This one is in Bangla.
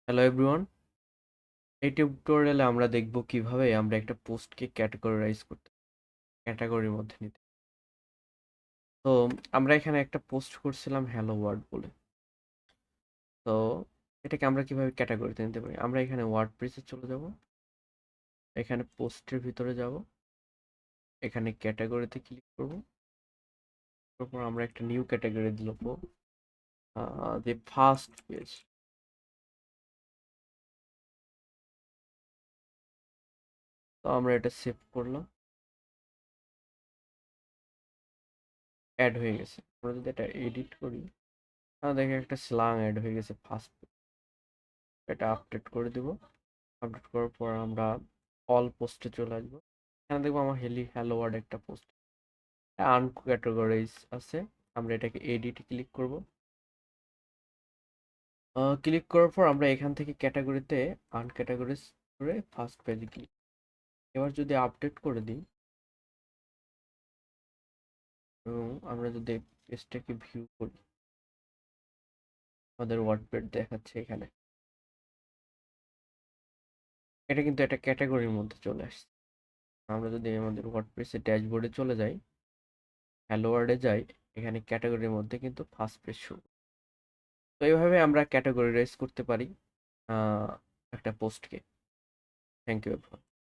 হ্যালো এভরিওয়ান, এই টিউটোরিয়ালে আমরা দেখব কিভাবে আমরা একটা পোস্টকে ক্যাটাগরাইজ করতে ক্যাটাগরির মধ্যে নিতে। তো আমরা এখানে একটা পোস্ট করছিলাম হ্যালো ওয়ার্ল্ড বলে। তো এটাকে আমরা কিভাবে ক্যাটাগরিতে নিতে পারি? আমরা এখানে ওয়ার্ডপ্রেসে চলে যাব, এখানে পোস্টের ভিতরে যাব, এখানে ক্যাটাগরিতে ক্লিক করব। তারপর আমরা একটা নিউ ক্যাটাগরি দিলাম, যে ফার্স্ট পেজ। তো আমরা এটা সেভ করলাম, অ্যাড হয়ে গেছে। আমরা যদি এটা এডিট করি, দেখে একটা স্ল্যাং অ্যাড হয়ে গেছে ফার্স্ট। এটা আপডেট করে দিব। আপডেট করার পর আমরা অল পোস্টে চলে আসবো। এখানে দেখবো আমার হ্যালো ওয়ার্ড একটা পোস্ট আনক্যাটাগরাইজ আছে। আমরা এটাকে এডিট ক্লিক করব। ক্লিক করার পর আমরা এখান থেকে ক্যাটাগরিতে আনক্যাটাগরাইজ করে ফার্স্ট পেজে ক্লিক। এবার যদি আপডেট করে দিই এবং আমরা যদি পেজটাকে ভিউ করি, আমাদের ওয়ার্ডপ্যাড দেখাচ্ছে এখানে। এটা কিন্তু একটা ক্যাটাগরির মধ্যে চলে আসছে। আমরা যদি আমাদের ওয়ার্ডপ্রেসের ড্যাশবোর্ডে চলে যাই, হ্যালো ওয়ার্ডে যাই, এখানে ক্যাটাগরির মধ্যে কিন্তু ফার্স্ট পেজ শো। তো এইভাবে আমরা ক্যাটাগরাইজ করতে পারি একটা পোস্টকে। Thank you.